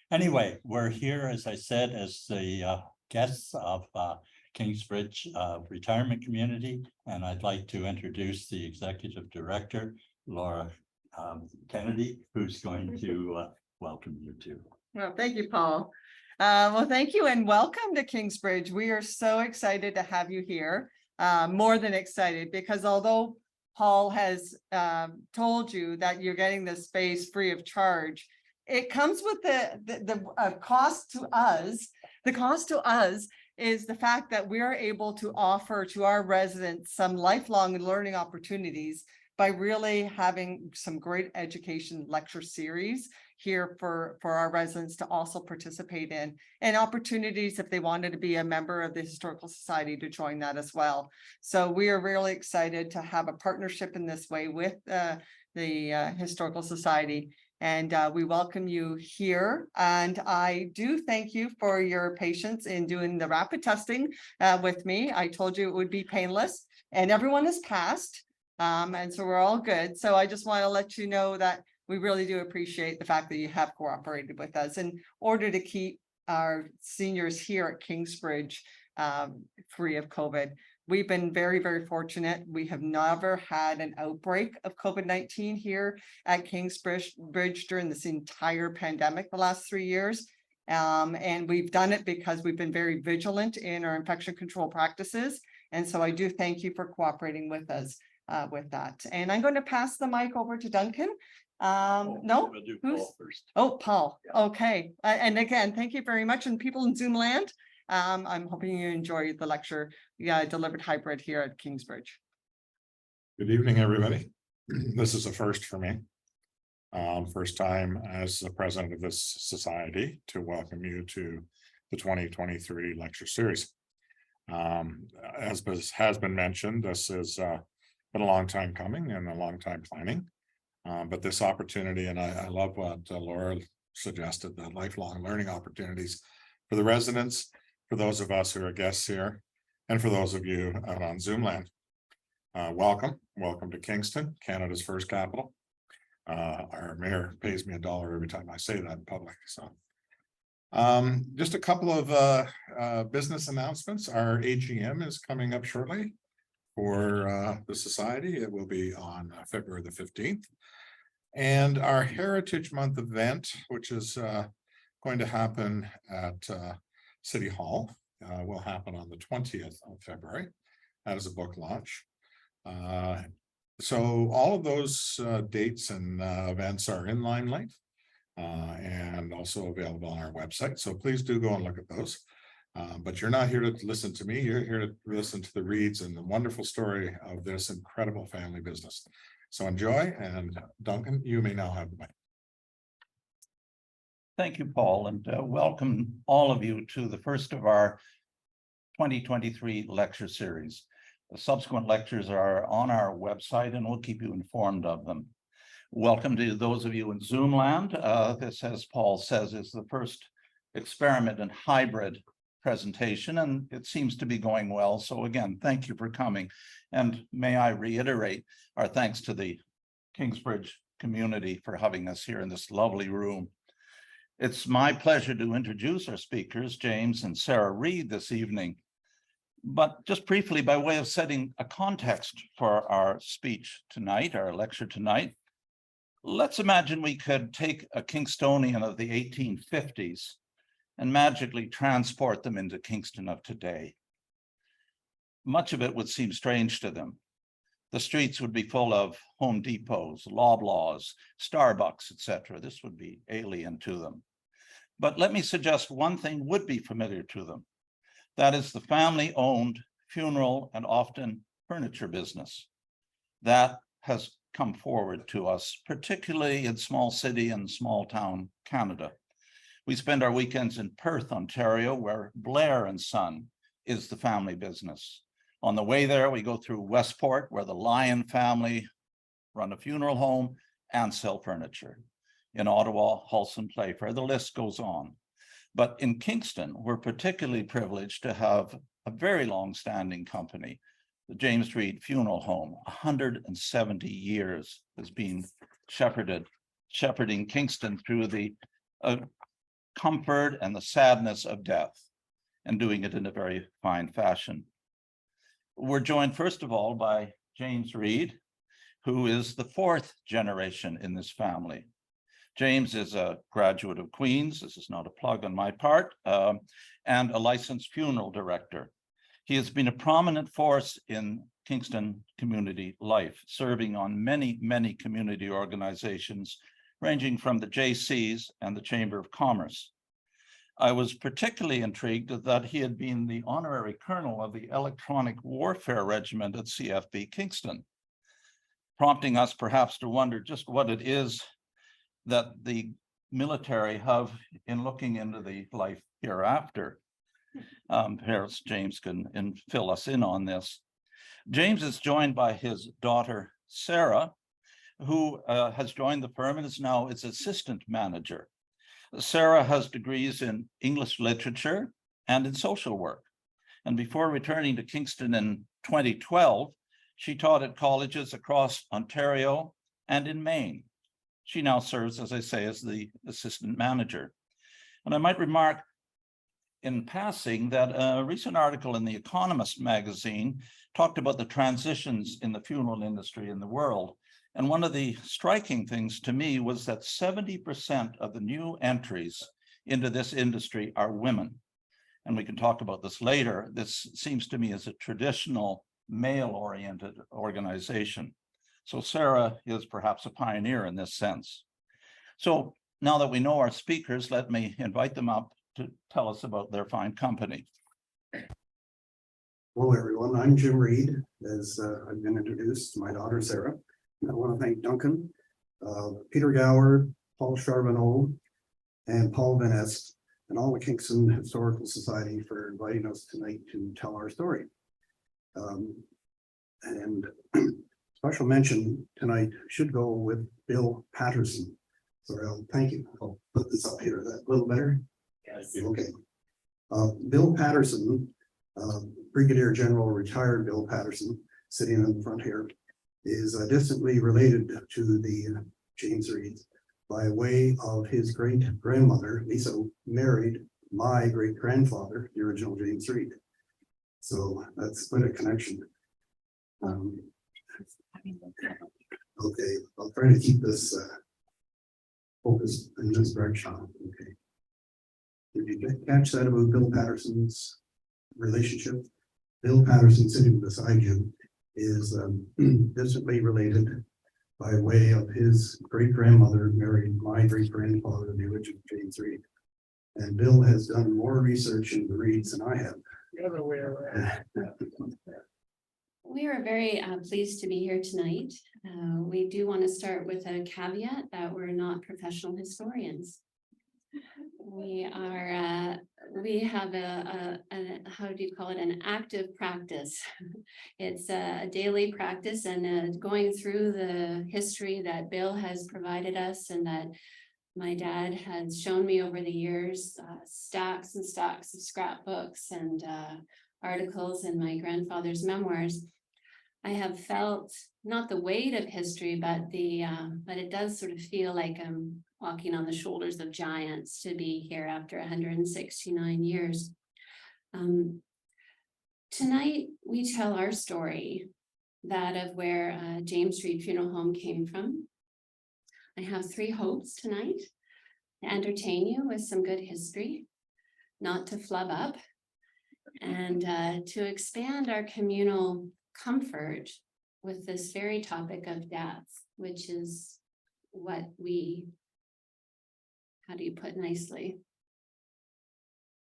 Anyway, we're here, as I said, as the guests of Kingsbridge Retirement Community, and I'd like to introduce the Executive Director, Laura Kennedy, who's going to welcome you too. Well, thank you, Paul. Well, thank you and welcome to Kingsbridge. We are so excited to have you here, more than excited, because although Paul has told you that you're getting this space free of charge, it comes with the cost to us. The cost to us is the fact that we are able to offer to our residents some lifelong learning opportunities by really having some great education lecture series here for our residents to also participate in, and opportunities if they wanted to be a member of the Historical Society to join that as well. So we are really excited to have a partnership in this way with the Historical Society. And we welcome you here. And I do thank you for your patience in doing the rapid testing with me. I told you it would be painless, and everyone has passed. And so we're all good. So I just want to let you know that we really do appreciate the fact that you have cooperated with us in order to keep our seniors here at Kingsbridge free of COVID. We've been very, very fortunate. We have never had an outbreak of COVID-19 here at Kingsbridge during this entire pandemic the last 3 years. And we've done it because we've been very vigilant in our infection control practices. And so I do thank you for cooperating with us with that. And I'm going to pass the mic over to Duncan. No, we'll do who's Paul first. Oh, Paul. Okay. And again, thank you very much. And people in Zoom land, I'm hoping you enjoy the lecture delivered hybrid here at Kingsbridge. Good evening, everybody. This is a first for me. First time as the president of this society to welcome you to the 2023 lecture series. As has been mentioned, this has been a long time coming and a long time planning. But this opportunity, and I love what Laura suggested, the lifelong learning opportunities for the residents, for those of us who are guests here, and for those of you out on Zoom land. Welcome to Kingston, Canada's first capital. Our mayor pays me $1 every time I say that in public. So just a couple of business announcements. Our AGM is coming up shortly for the society. It will be on February the 15th. And our Heritage Month event, which is going to happen at City Hall, will happen on the 20th of February. That is a book launch. So all of those dates and events are in Limelight and also available on our website. So please do go and look at those. But you're not here to listen to me. You're here to listen to the reads and the wonderful story of this incredible family business. So enjoy, and Duncan, you may now have the mic. Thank you, Paul, and welcome all of you to the first of our 2023 lecture series. The subsequent lectures are on our website, and we'll keep you informed of them. Welcome to those of you in Zoom land. This, as Paul says, is the first experiment in hybrid presentation, and it seems to be going well. So again, thank you for coming. And may I reiterate our thanks to the Kingsbridge community for having us here in this lovely room. It's my pleasure to introduce our speakers, James and Sarah Reed, this evening. But just briefly, by way of setting a context for our speech tonight, our lecture tonight, let's imagine we could take a Kingstonian of the 1850s and magically transport them into Kingston of today. Much of it would seem strange to them. The streets would be full of Home Depots, Loblaws, Starbucks, etc. This would be alien to them. But let me suggest one thing would be familiar to them. That is the family-owned funeral and often furniture business. That has come forward to us, particularly in small city and small town Canada. We spend our weekends in Perth, Ontario, where Blair and Son is the family business. On the way there, we go through Westport, where the Lyon family run a funeral home and sell furniture. In Ottawa, Halson Playfair, the list goes on. But in Kingston, we're particularly privileged to have a very long-standing company, the James Reed Funeral Home. 170 years has been shepherding Kingston through the comfort and the sadness of death, and doing it in a very fine fashion. We're joined, first of all, by James Reed, who is the fourth generation in this family. James is a graduate of Queen's, this is not a plug on my part, and a licensed funeral director. He has been a prominent force in Kingston community life, serving on many, many community organizations, ranging from the JCs and the Chamber of Commerce. I was particularly intrigued that he had been the honorary colonel of the Electronic Warfare Regiment at CFB Kingston, prompting us perhaps to wonder just what it is that the military have in looking into the life hereafter. Perhaps James can fill us in on this. James is joined by his daughter, Sarah, who has joined the firm and is now its assistant manager. Sarah has degrees in English literature and in social work. And before returning to Kingston in 2012, she taught at colleges across Ontario and in Maine. She now serves, as I say, as the assistant manager. And I might remark in passing that a recent article in The Economist magazine talked about the transitions in the funeral industry in the world. And one of the striking things to me was that 70% of the new entries into this industry are women. And we can talk about this later. This seems to me as a traditional male-oriented organization. So Sarah is perhaps a pioneer in this sense. So now that we know our speakers, let me invite them up to tell us about their fine company. Hello, everyone. I'm Jim Reed, as I've been introduced to my daughter, Sarah. I want to thank Duncan, Peter Gower, Paul Charbonneau, and Paul Van Est, and all the Kingston Historical Society for inviting us tonight to tell our story. And special mention tonight should go with Bill Patterson. Sorry, thank you. I'll put this up here. Is that a little better? Yes. Okay. Bill Patterson, Brigadier General retired Bill Patterson, sitting in the front here, is distantly related to the James Reeds by way of his great-grandmother. Lisa married my great-grandfather, the original James Reed. So that's quite a connection. Okay, I'll try to keep this focused in this direction. Okay. Did you catch that about Bill Patterson's relationship? Bill Patterson, sitting beside you, is distantly related by way of his great-grandmother married my great-grandfather, the original James Reed. And Bill has done more research in the Reeds than I have. We are very pleased to be here tonight. We do want to start with a caveat that we're not professional historians. We have how do you call it, an active practice. It's a daily practice, and going through the history that Bill has provided us and that my dad has shown me over the years, stacks and stacks of scrapbooks and articles in my grandfather's memoirs. I have felt not the weight of history, but but it does sort of feel like I'm walking on the shoulders of giants to be here after 169 years. Tonight, we tell our story, that of where James Reed Funeral Home came from. I have three hopes tonight: to entertain you with some good history, not to flub up, and to expand our communal comfort with this very topic of death, which is what we, how do you put nicely,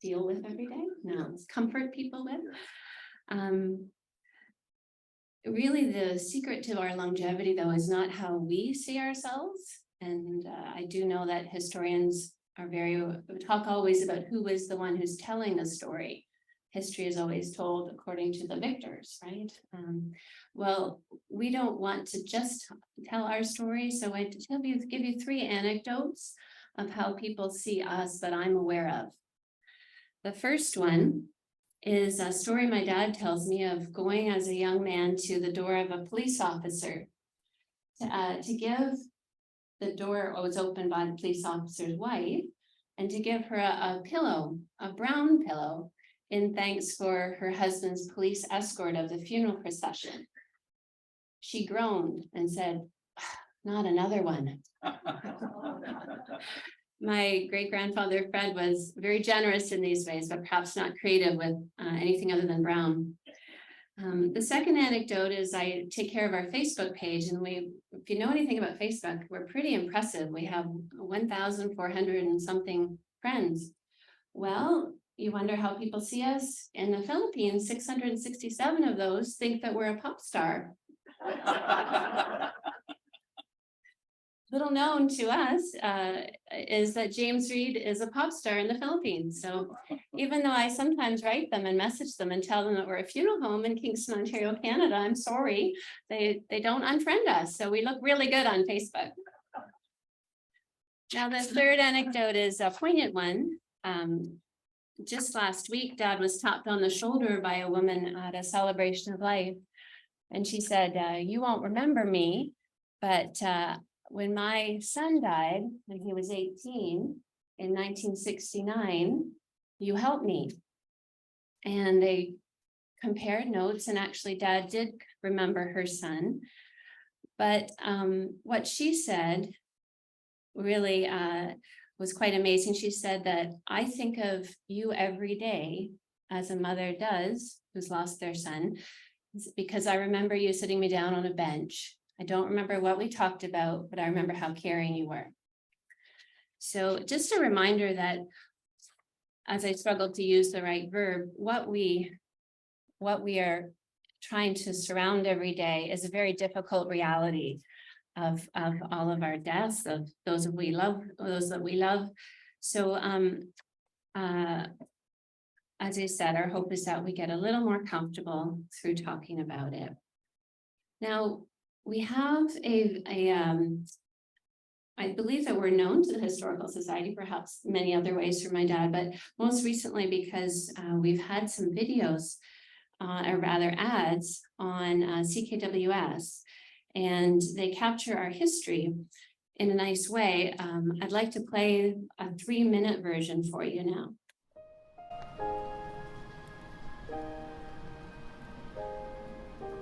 deal with every day? No, it's comfort people with. Really, the secret to our longevity, though, is not how we see ourselves. And I do know that historians are talk always about who is the one who's telling the story. History is always told according to the victors, right? Well, we don't want to just tell our story. So I give you three anecdotes of how people see us that I'm aware of. The first one is a story my dad tells me of going as a young man to the door of a police officer to give the door was opened by the police officer's wife and to give her a pillow, a brown pillow, in thanks for her husband's police escort of the funeral procession. She groaned and said, "Not another one." My great-grandfather Fred was very generous in these ways, but perhaps not creative with anything other than brown. The second anecdote is I take care of our Facebook page, and if you know anything about Facebook, we're pretty impressive. We have 1,400 and something friends. Well, you wonder how people see us in the Philippines. 667 of those think that we're a pop star. Little known to us is that James Reed is a pop star in the Philippines. So even though I sometimes write them and message them and tell them that we're a funeral home in Kingston, Ontario, Canada, I'm sorry, they don't unfriend us. So we look really good on Facebook. Now, the third anecdote is a poignant one. Just last week, Dad was tapped on the shoulder by a woman at a celebration of life. And she said, "You won't remember me, but when my son died, when he was 18 in 1969, you helped me." And they compared notes, and actually Dad did remember her son. But what she said really was quite amazing. She said that, "I think of you every day, as a mother does who's lost their son, because I remember you sitting me down on a bench. I don't remember what we talked about, but I remember how caring you were." So just a reminder that, as I struggled to use the right verb, what we are trying to surround every day is a very difficult reality of all of our deaths, of those that we love. So as I said, our hope is that we get a little more comfortable through talking about it. Now, we have I believe that we're known to the Historical Society, perhaps many other ways through my dad, but most recently because we've had some videos, or rather ads on CKWS, and they capture our history in a nice way. I'd like to play a 3-minute version for you now.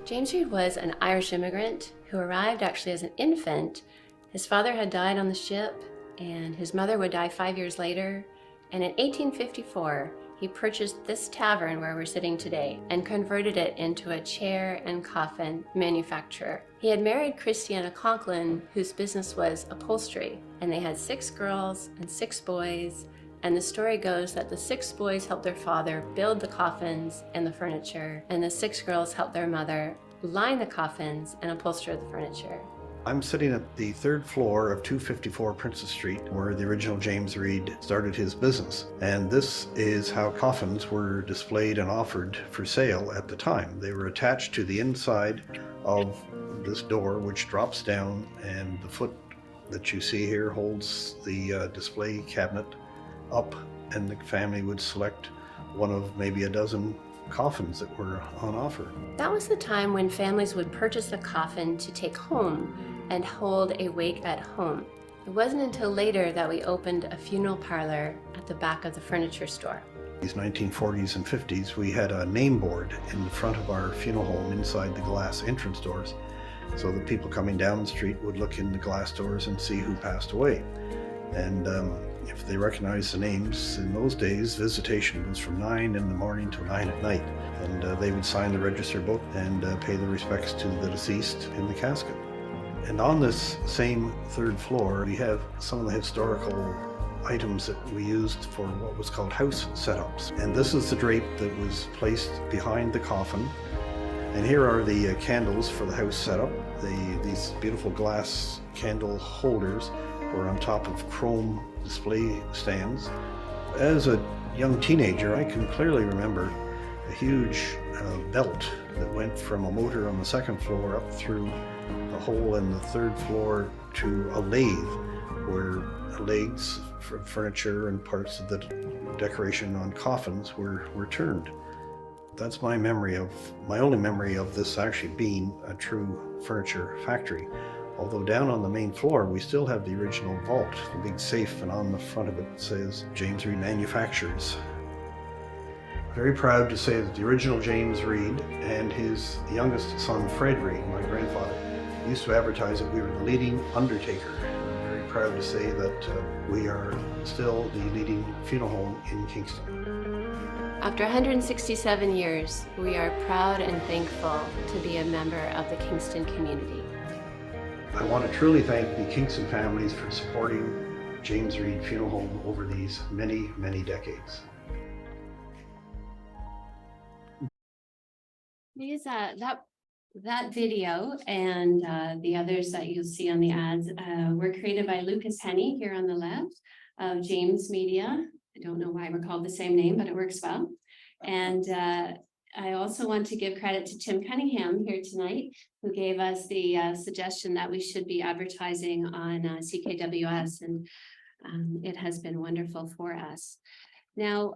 James Reed was an Irish immigrant who arrived actually as an infant. His father had died on the ship, and his mother would die 5 years later. And in 1854, he purchased this tavern where we're sitting today and converted it into a chair and coffin manufacturer. He had married Christiana Conklin, whose business was upholstery, and they had 6 girls and 6 boys. And the story goes that the 6 boys helped their father build the coffins and the furniture, and the 6 girls helped their mother line the coffins and upholster the furniture. I'm sitting at the 3rd floor of 254 Princess Street, where the original James Reed started his business. And this is how coffins were displayed and offered for sale at the time. They were attached to the inside of this door, which drops down, and the foot that you see here holds the display cabinet up, and the family would select one of maybe a dozen coffins that were on offer. That was the time when families would purchase a coffin to take home and hold a wake at home. It wasn't until later that we opened a funeral parlor at the back of the furniture store. These 1940s and 50s, we had a name board in the front of our funeral home inside the glass entrance doors, so that people coming down the street would look in the glass doors and see who passed away. And if they recognized the names, in those days, visitation was from 9 in the morning till 9 at night. And they would sign the register book and pay the respects to the deceased in the casket. And on this same 3rd floor, we have some of the historical items that we used for what was called house setups. And this is the drape that was placed behind the coffin. And here are the candles for the house setup. These beautiful glass candle holders were on top of chrome display stands. As a young teenager, I can clearly remember a huge belt that went from a motor on the 2nd floor up through a hole in the 3rd floor to a lathe, where legs for furniture and parts of the decoration on coffins were turned. That's my only memory of this actually being a true furniture factory. Although down on the main floor, we still have the original vault, the big safe, and on the front of it says James Reed Manufacturers. Very proud to say that the original James Reed and his youngest son, Fred Reed, my grandfather, used to advertise that we were the leading undertaker. I'm very proud to say that we are still the leading funeral home in Kingston. After 167 years, we are proud and thankful to be a member of the Kingston community. I want to truly thank the Kingston families for supporting James Reed Funeral Home over these many, many decades. These, that video and the others that you'll see on the ads were created by Lucas Henney here on the left of James Media. I don't know why we're called the same name, but it works well. And I also want to give credit to Tim Cunningham here tonight, who gave us the suggestion that we should be advertising on CKWS, and it has been wonderful for us. Now,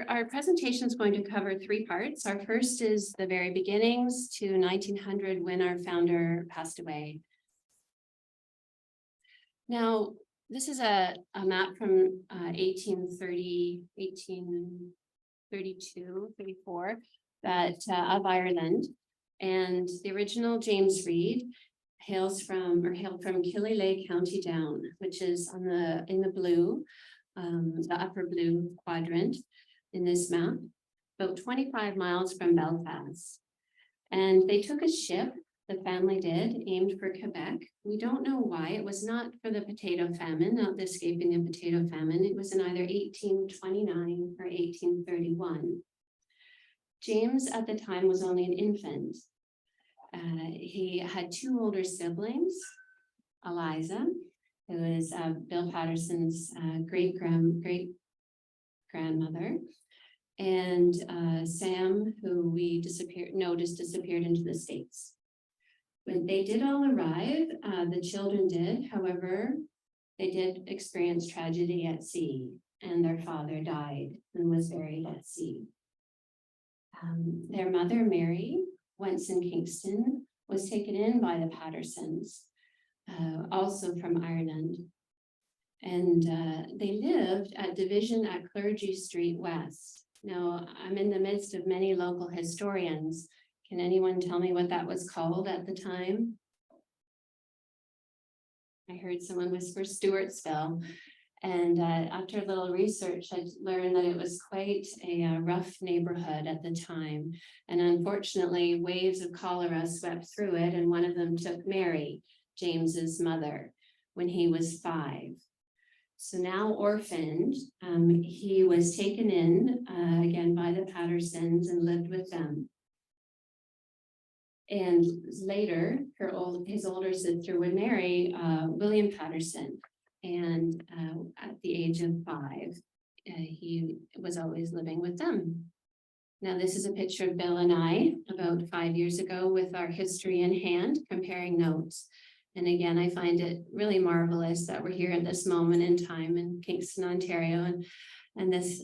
our presentation is going to cover three parts. Our first is the very beginnings to 1900 when our founder passed away. Now, this is a map from 1832, 34 that of Ireland, and the original James Reed hailed from Killyleagh, County Down, which is on in the blue, the upper blue quadrant in this map, about 25 miles from Belfast. And they took a ship, the family did, aimed for Quebec. We don't know why. It was not for the potato famine, not the escaping the potato famine. It was in either 1829 or 1831. James at the time was only an infant. He had two older siblings, Eliza, who is Bill Patterson's great grandmother, and Sam, who we noticed disappeared into the States. When they did all arrive, the children did, however, they did experience tragedy at sea, and their father died and was buried at sea. Their mother, Mary, once in Kingston, was taken in by the Pattersons, also from Ireland. And they lived at Division at Clergy Street West. Now, I'm in the midst of many local historians. Can anyone tell me what that was called at the time? I heard someone whisper Stewartsville. And after a little research, I learned that it was quite a rough neighborhood at the time. And unfortunately, waves of cholera swept through it, and one of them took Mary, James's mother, when he was 5. So now orphaned, he was taken in again by the Pattersons and lived with them. And later, his older sister would marry William Patterson. And at the age of 5, he was always living with them. Now, this is a picture of Bill and I about 5 years ago with our history in hand, comparing notes. And again, I find it really marvelous that we're here at this moment in time in Kingston, Ontario, and this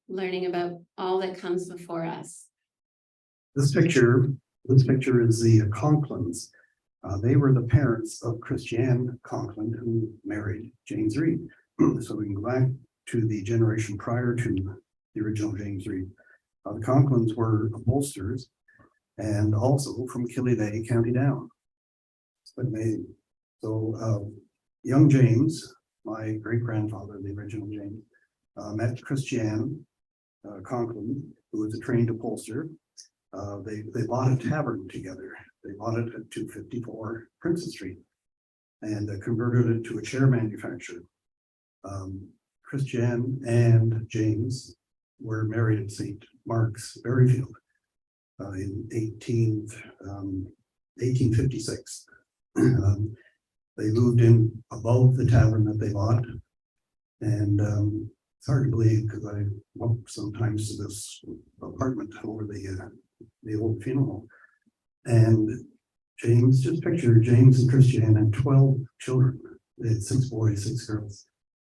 learning about all that comes before us. This picture is the Conklins. They were the parents of Christiane Conklin, who married James Reed. So we can go back to the generation prior to the original James Reed. The Conklins were upholsterers and also from Killyleagh, County Down. It's quite amazing. So young James, my great-grandfather, the original James, met Christiane Conklin, who was a trained upholsterer. They bought a tavern together. They bought it at 254 Princess Street and converted it to a chair manufacturer. Christiane and James were married at St. Mark's, Berryfield in 1856. They moved in above the tavern that they bought. And it's hard to believe because I walk sometimes to this apartment over the old funeral home. And James, just picture James and Christiane and 12 children. They had 6 boys, 6 girls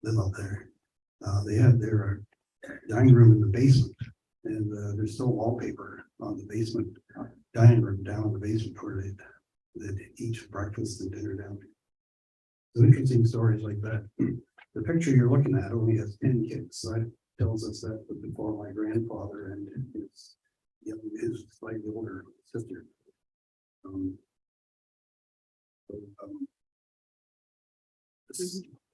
live up there. They had their dining room in the basement, and there's still wallpaper on the basement dining room down in the basement where they'd that eat breakfast and dinner down. So interesting stories like that. The picture you're looking at only has 10 kids. So that tells us that was before my grandfather and his slightly older sister.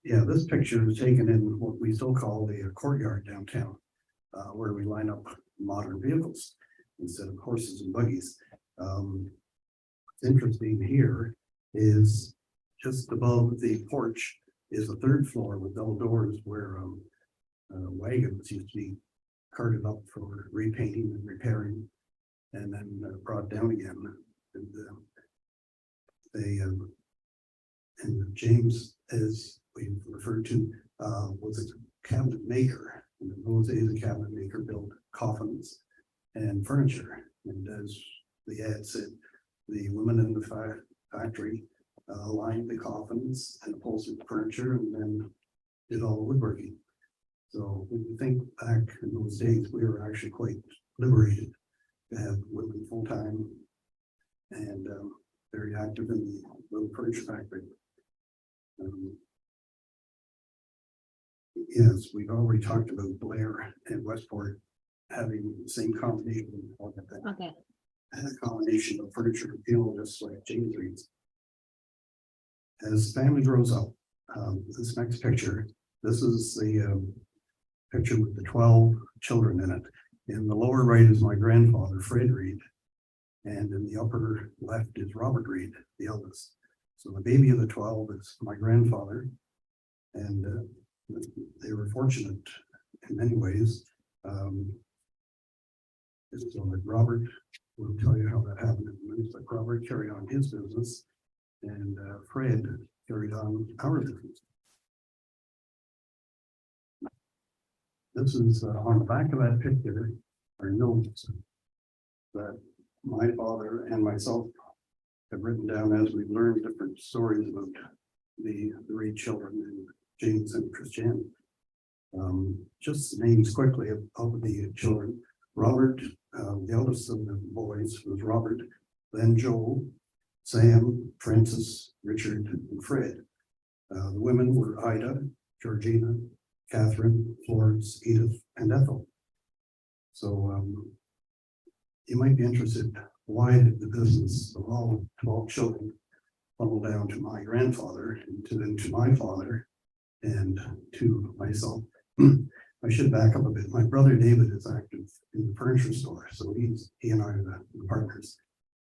This picture is taken in what we still call the courtyard downtown, where we line up modern vehicles instead of horses and buggies. What's interesting here is just above the porch is the third floor with double doors where wagons used to be carted up for repainting and repairing and then brought down again. And James, as we referred to, was a cabinet maker. And in those days, a cabinet maker built coffins and furniture. And as the ad said, the women in the factory lined the coffins and upholstered the furniture and then did all the woodworking. So when you think back in those days, we were actually quite liberated to have women full-time and very active in the little furniture factory. Yes, we've already talked about Blair and Westport having the same combination. Okay. And a combination of furniture and fuel, just like James reads. As the family grows up, this next picture, this is the picture with the 12 children in it. In the lower right is my grandfather, Fred Reed, and in the upper left is Robert Reed, the eldest. So the baby of the 12 is my grandfather, and they were fortunate in many ways. So like Robert will tell you how that happened in a minute, but Robert carried on his business, and Fred carried on our business. This is on the back of that picture are notes that my father and myself have written down as we've learned different stories about the Reed children and James and Christiane. Just names quickly of the children. Robert, the eldest of the boys, was Robert, then Joel, Sam, Francis, Richard, and Fred. The women were Ida, Georgina, Catherine, Florence, Edith, and Ethel. So you might be interested, why did the business of all 12 children funnel down to my grandfather, and then to my father, and to myself? I should back up a bit. My brother David is active in the furniture store, so he and I are the partners.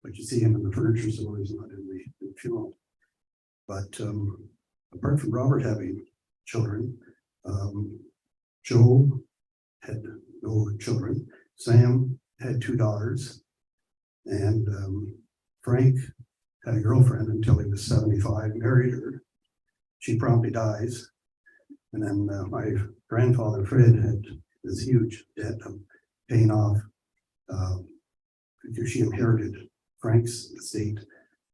But you see him in the furniture store, he's not in the funeral. But apart from Robert having children, Joe had no children. Sam had 2 daughters, and Frank had a girlfriend until he was 75, married her. She promptly dies. And then my grandfather Fred had this huge debt of paying off because she inherited Frank's estate,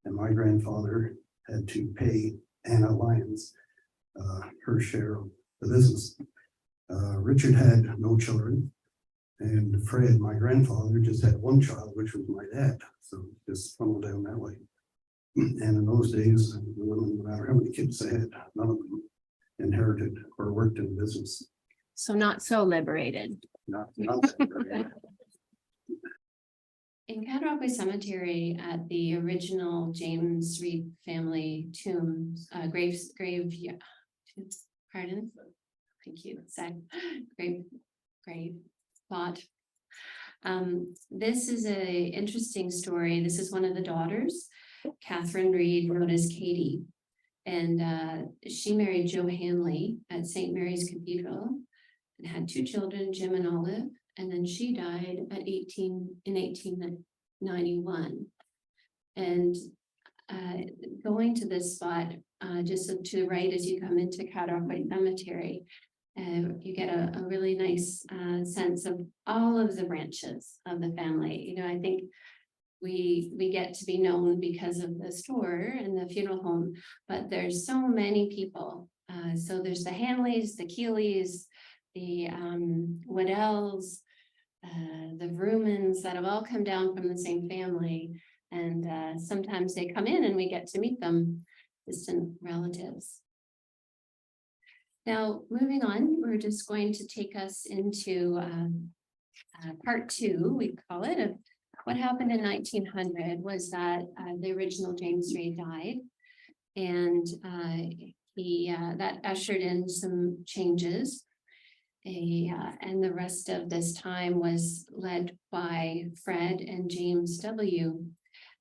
and my grandfather had to pay Anna Lyons her share of the business. Richard had no children, and Fred, my grandfather, just had one child, which was my dad. So just funneled down that way. And in those days, the women, no matter how many kids they had, none of them inherited or worked in business. So not so liberated. Not In Cadrockway Cemetery at the original James Reed family tomb, pardon? Thank you, grave plot. This is a interesting story. This is one of the daughters, Catherine Reed, known as Katie. And she married Joe Hanley at St. Mary's Cathedral and had 2 children, Jim and Olive. And then she died at 1891. And going to this spot, just to the right as you come into Cadrockway Cemetery, you get a really nice sense of all of the branches of the family. You know, I think we get to be known because of the store and the funeral home, but there's so many people. So there's the Hanleys, the Keeleys, the Weddells, the Vrumans that have all come down from the same family. And sometimes they come in and we get to meet them, distant relatives. Now, moving on, we're just going to take us into part 2, we call it, of what happened in 1900 was that the original James Reed died. And that ushered in some changes. And the rest of this time was led by Fred and James W.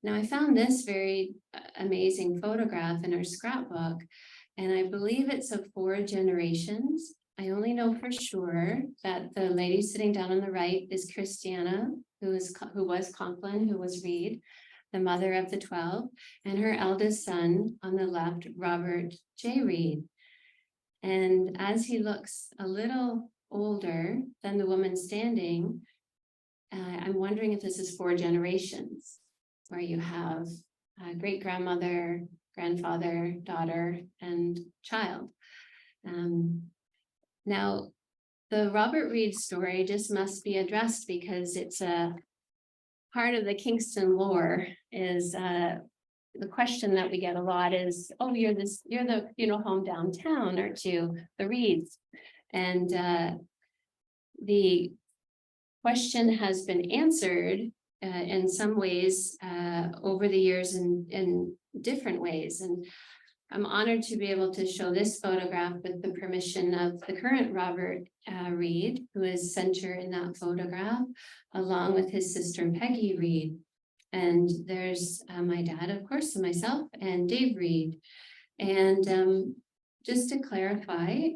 Now, I found this very amazing photograph in our scrapbook, and I believe it's of 4 generations. I only know for sure that the lady sitting down on the right is Christiana, who was Conklin, who was Reed, the mother of the 12, and her eldest son on the left, Robert J. Reed. And as he looks a little older than the woman standing, I'm wondering if this is 4 generations, where you have great-grandmother, grandfather, daughter, and child. Now, the Robert Reed story just must be addressed because it's a part of the Kingston lore. Is the question that we get a lot is, oh, you're the funeral home downtown, aren't you, the Reeds? And the question has been answered in some ways over the years in different ways. And I'm honored to be able to show this photograph with the permission of the current Robert Reed, who is center in that photograph, along with his sister Peggy Reed. And there's my dad, of course, and myself, and Dave Reed. And just to clarify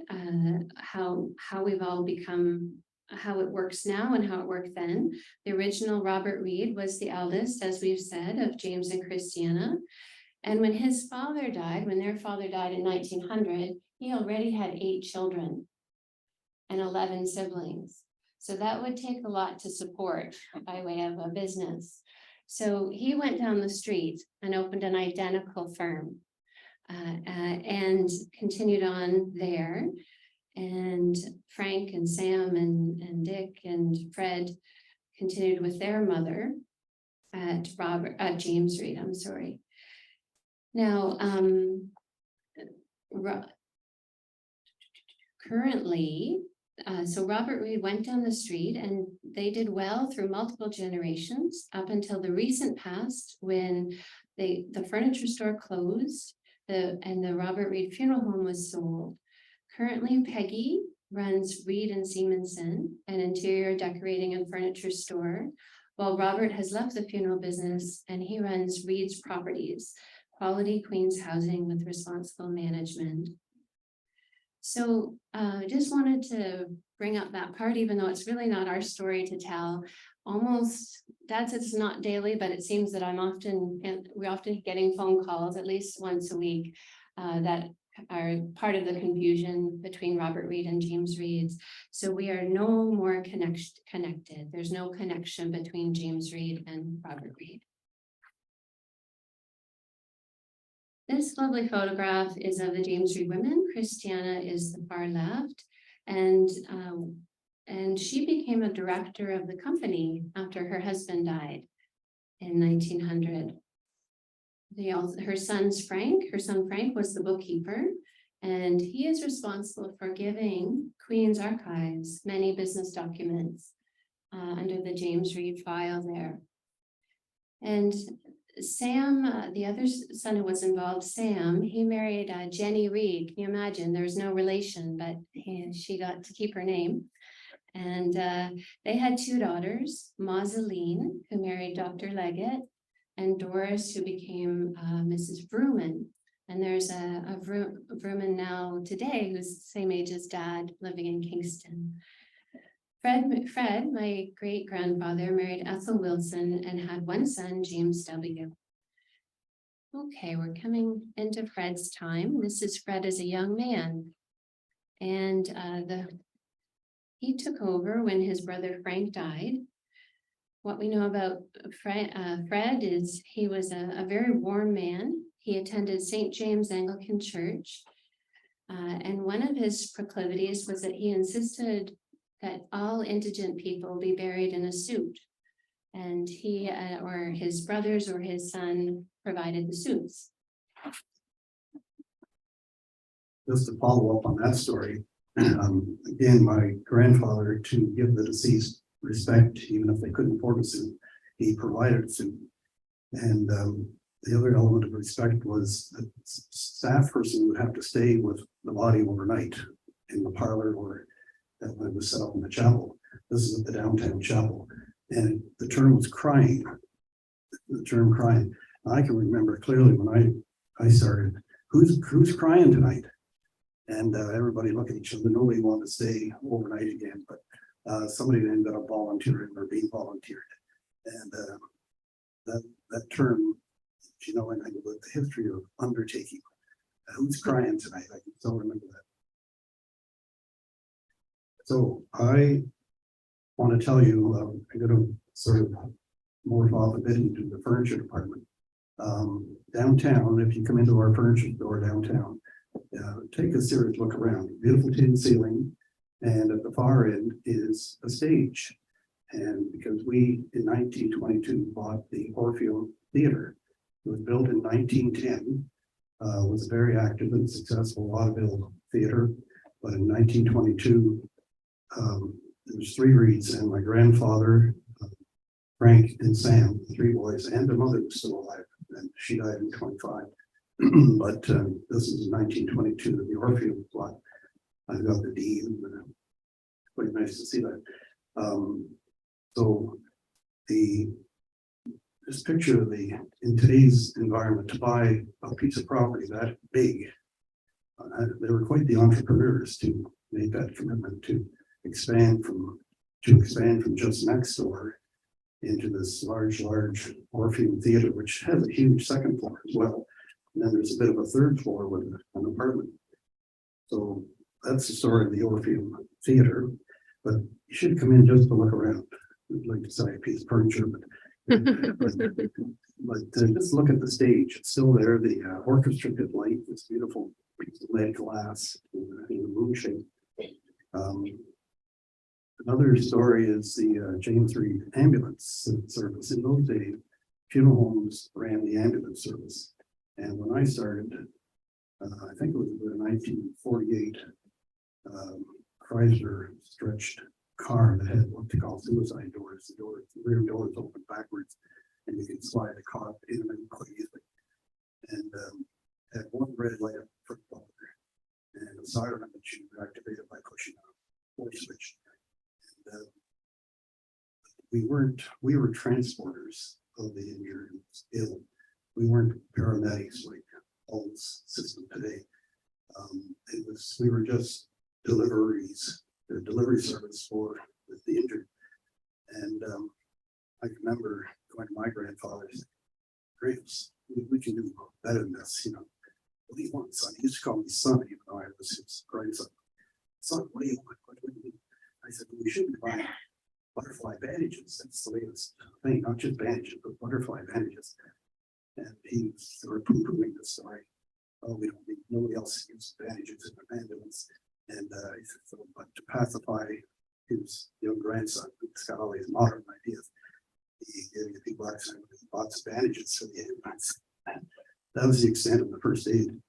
how we've all become, how it works now and how it worked then, the original Robert Reed was the eldest, as we've said, of James and Christiana. And when his father died, when their father died in 1900, he already had 8 children and 11 siblings. So that would take a lot to support by way of a business. So he went down the street and opened an identical firm and continued on there. And Frank and Sam and Dick and Fred continued with their mother at James Reed, I'm sorry. Now, currently, so Robert Reed went down the street and they did well through multiple generations up until the recent past, when the furniture store closed and the Robert Reed Funeral Home was sold. Currently, Peggy runs Reed and Simonson, an interior decorating and furniture store, while Robert has left the funeral business and he runs Reed's Properties, quality Queens housing with responsible management. So I just wanted to bring up that part, even though it's really not our story to tell. Almost, Dad says it's not daily, but it seems that we're often getting phone calls at least once a week that are part of the confusion between Robert Reed and James Reed. So we are no more connected. There's no connection between James Reed and Robert Reed. This lovely photograph is of the James Reed women. Christiana is the far left, and she became a director of the company after her husband died in 1900. Her son Frank was the bookkeeper, and he is responsible for giving Queen's Archives many business documents under the James Reed file there. And Sam, the other son who was involved, Sam, he married Jenny Reed. Can you imagine? There was no relation, but she got to keep her name. And they had 2 daughters, Mauseline, who married Dr. Leggett, and Doris, who became Mrs. Vrooman. And there's a Vrooman now today who's the same age as Dad, living in Kingston. Fred, my great-grandfather, married Ethel Wilson and had 1 son, James W. Okay, we're coming into Fred's time. This is Fred as a young man. And he took over when his brother Frank died. What we know about Fred is he was a very warm man. He attended St. James Anglican Church. And one of his proclivities was that he insisted that all indigent people be buried in a suit. And he or his brothers or his son provided the suits. Just to follow up on that story, again, my grandfather, to give the deceased respect, even if they couldn't afford a suit, he provided a suit. And the other element of respect was that staff person would have to stay with the body overnight in the parlor or when it was set up in the chapel. This is at the downtown chapel. And the term was crying. The term crying. I can remember clearly when I started, who's crying tonight? And everybody looked at each other. Nobody wanted to stay overnight again, but somebody ended up volunteering or being volunteered. And that term, you know, and I know the history of undertaking. Who's crying tonight? I can still remember that. So I want to tell you, I'm going to sort of morph off a bit into the furniture department. Downtown, if you come into our furniture store downtown, take a serious look around. Beautiful tin ceiling, and at the far end is a stage. And because we in 1922 bought the Orpheum Theater, it was built in 1910, was a very active and successful vaudeville theater. But in 1922, there was 3 reeds, and my grandfather, Frank and Sam, 3 boys, and their mother was still alive, and she died in 25. But this is 1922 that the Orpheum was bought. I've got the deed, and quite nice to see that. So this picture of in today's environment, to buy a piece of property that big, they were quite the entrepreneurs to make that commitment to expand from just next door into this large Orpheum Theater, which has a huge second floor as well. And then there's a bit of a third floor with an apartment. So that's the story of the Orpheum Theater. But you should come in just to look around. I'd like to say a piece of furniture, but just look at the stage. It's still there. The orchestra could light this beautiful piece of lead glass in the moon shape. Another story is the James Reed ambulance service. In those days, funeral homes ran the ambulance service. And when I started, I think it was in 1948, Chrysler stretched car that had what they call suicide doors. The rear doors open backwards, and you can slide the car in and out quite easily. And had one red light up for the door, and a siren that you activated by pushing a floor switch. And we were transporters of the injured and ill. We weren't paramedics like Paul's system today. We were just delivery service for the injured. And I remember going to my grandfather's graves. We can do better than this, you know. What do you want, son? He used to call me son, even though I was his grandson. Son, what do you want? What do you need? I said, well, we shouldn't buy butterfly bandages. That's the latest thing, not just bandages, but butterfly bandages. And he was sort of poo-pooing the story. Oh, we don't need, nobody else uses bandages in their ambulance. And he said, so, but to pacify his young grandson, who's got all these modern ideas, he gave a few bucks and bought some bandages for the ambulance. That was the extent of the first aid.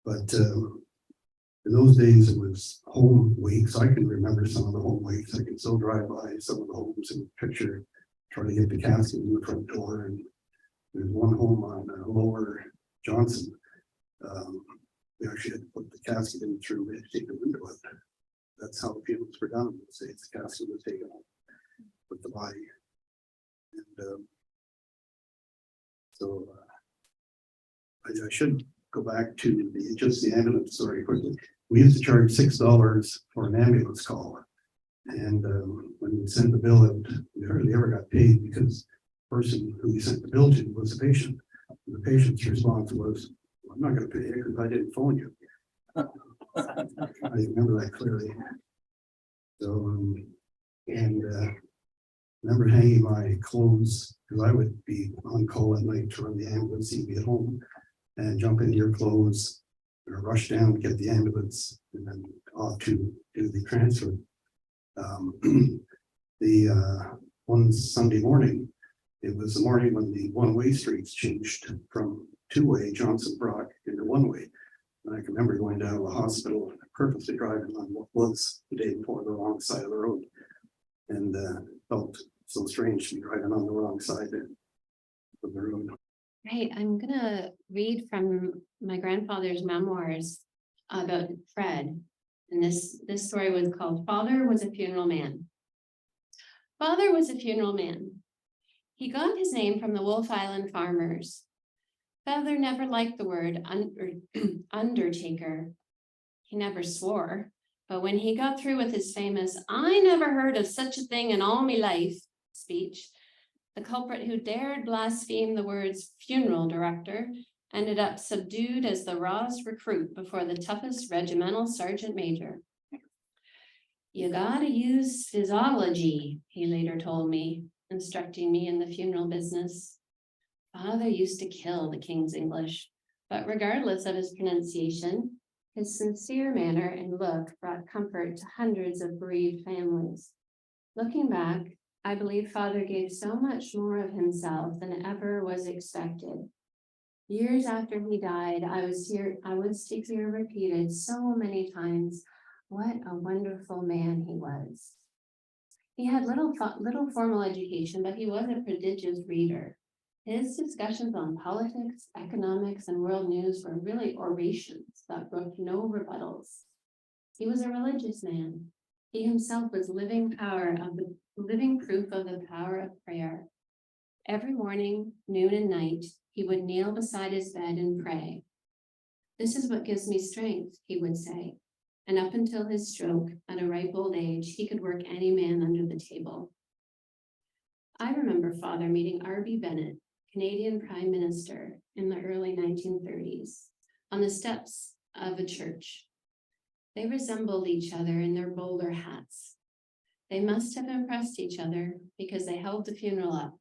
But in those days, it was home weeks. I can remember some of the home weeks. I can still drive by some of the homes and picture trying to get the casket in the front door. And there's one home on Lower Johnson. We actually had to put the casket in through. We had to take the window out. That's how the funerals were done in those days. The casket was taken out with the body. And so I should go back to just the ambulance story quickly. We used to charge $6 for an ambulance call. And when we sent the bill out, we hardly ever got paid because the person who we sent the bill to was a patient. The patient's response was, well, I'm not going to pay you because I didn't phone you. I remember that clearly. So, remember hanging my clothes because I would be on call at night to run the ambulance, you'd be at home and jump into your clothes or rush down to get the ambulance and then off to do the transfer. One Sunday morning, it was the morning when the one-way streets changed from two-way Johnson Brock into one-way. And I can remember going down to the hospital and purposely driving on what was the day before the wrong side of the road. And felt so strange to be driving on the wrong side of the road. Right, I'm gonna read from my grandfather's memoirs about Fred. And this story was called Father Was a Funeral Man. Father was a funeral man. He got his name from the Wolf Island farmers. Father never liked the word undertaker. He never swore, but when he got through with his famous "I never heard of such a thing in all my life" speech, the culprit who dared blaspheme the words funeral director ended up subdued as the rawest recruit before the toughest regimental sergeant major. "You gotta use physiology," he later told me, instructing me in the funeral business. Father used to kill the King's English, but regardless of his pronunciation, his sincere manner and look brought comfort to hundreds of bereaved families. Looking back, I believe Father gave so much more of himself than ever was expected. Years after he died, I would hear repeated so many times, what a wonderful man he was. He had little formal education, but he was a prodigious reader. His discussions on politics, economics, and world news were really orations that brooked no rebuttals. He was a religious man. He himself was living proof of the power of prayer. Every morning, noon, and night, he would kneel beside his bed and pray. "This is what gives me strength," he would say. And up until his stroke, at a ripe old age, he could work any man under the table. I remember Father meeting R.B. Bennett, Canadian Prime Minister, in the early 1930s, on the steps of a church. They resembled each other in their bowler hats. They must have impressed each other because they held the funeral up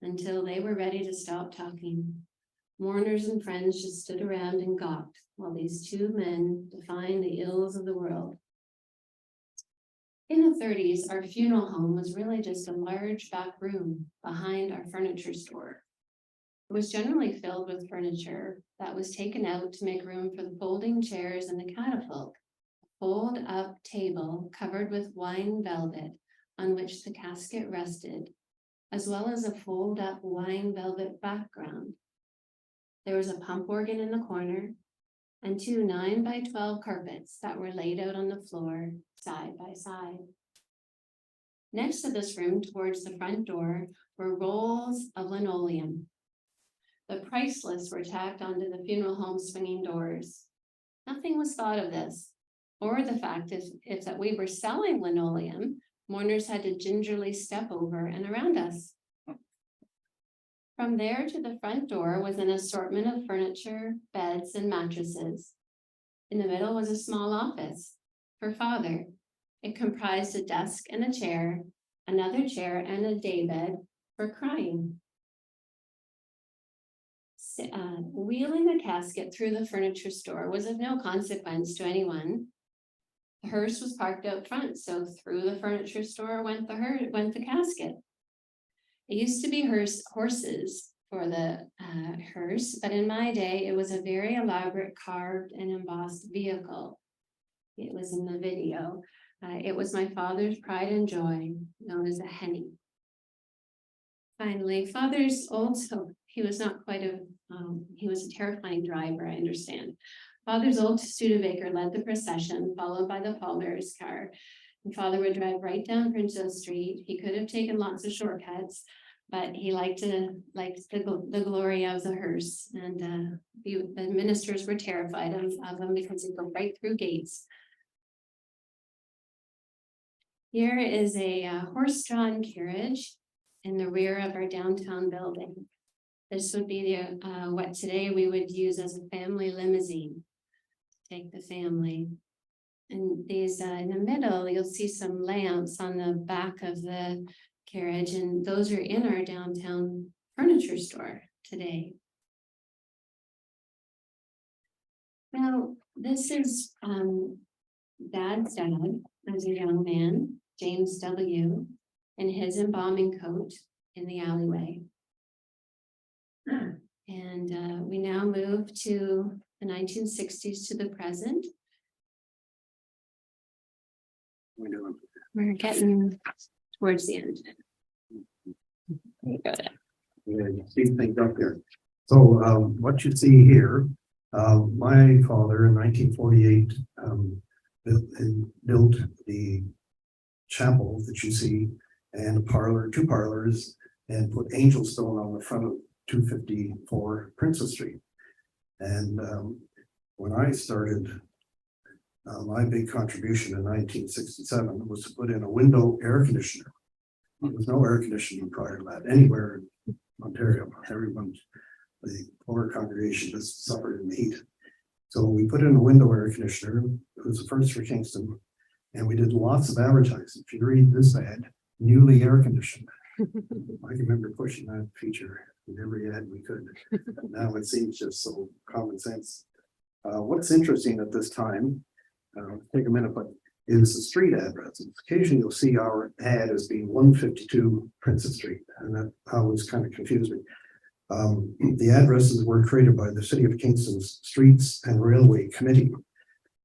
until they were ready to stop talking. Mourners and friends just stood around and gawked while these two men defined the ills of the world. In the 30s, our funeral home was really just a large back room behind our furniture store. It was generally filled with furniture that was taken out to make room for the folding chairs and the catafalque, a fold-up table covered with wine velvet on which the casket rested, as well as a fold-up wine velvet background. There was a pump organ in the corner and 2 9x12 carpets that were laid out on the floor side by side. Next to this room, towards the front door, were rolls of linoleum. The price lists were tacked onto the funeral home swinging doors. Nothing was thought of this, or the fact if that we were selling linoleum, mourners had to gingerly step over and around us. From there to the front door was an assortment of furniture, beds, and mattresses. In the middle was a small office for Father. It comprised a desk and a chair, another chair, and a daybed for crying. Wheeling a casket through the furniture store was of no consequence to anyone. The hearse was parked out front, so through the furniture store went the casket. It used to be horses for the hearse, but in my day, it was a very elaborate carved and embossed vehicle. It was in the video. It was my father's pride and joy, known as a henny. Finally, Father's also, he was not quite he was a terrifying driver, I understand. Father's old Studebaker led the procession, followed by the pallbearer's car. And Father would drive right down Princess Street. He could have taken lots of shortcuts, but he liked the glory of the hearse. And the ministers were terrified of him because he'd go right through gates. Here is a horse-drawn carriage in the rear of our downtown building. This would be what today we would use as a family limousine to take the family. And these in the middle, you'll see some lamps on the back of the carriage, and those are in our downtown furniture store today. Now, this is Dad's dad as a young man. James W. in his embalming coat in the alleyway. And we now move to the 1960s to the present. We're getting towards the end. There you go. Yeah, you see things up there. So what you see here, my father in 1948 built the chapel that you see, and a parlor, 2 parlors, and put angel stone on the front of 254 Princess Street. And when I started, my big contribution in 1967 was to put in a window air conditioner. There was no air conditioning prior to that anywhere in Ontario. Everyone, the poor congregation just suffered in the heat. So we put in a window air conditioner. It was the first for Kingston. And we did lots of advertising. If you read this ad, newly air conditioned. I can remember pushing that feature in every ad we could. Now it seems just so common sense. What's interesting at this time, take a minute, but is the street addresses. Occasionally you'll see our ad as being 152 Princess Street, and that always kind of confused me. The addresses were created by the City of Kingston's Streets and Railway Committee.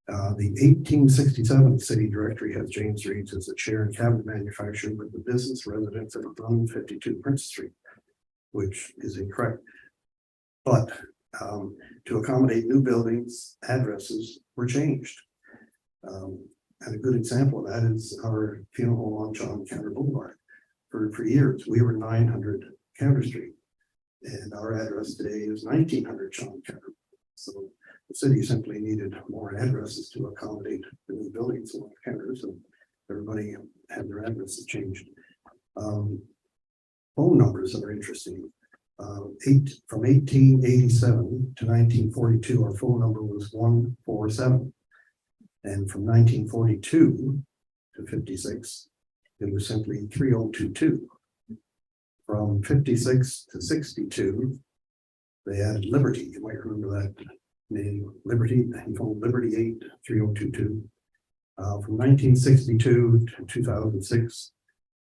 The 1867 city directory has James Reed as the chair and cabinet manufacturer, with the business residence at 152 Princess Street, which is incorrect. But to accommodate new buildings, addresses were changed. And a good example of that is our funeral home on John Counter Boulevard. For years, we were 900 Counter Street, and our address today is 1900 John Counter. So the city simply needed more addresses to accommodate the new buildings along Counter, so everybody had their addresses changed. Phone numbers are interesting. From 1887 to 1942, our phone number was 147. And from 1942 to 56, it was simply 3022. From 56 to 62, they added Liberty. You might remember that name, Liberty, and phone Liberty 8 3022. From 1962 to 2006,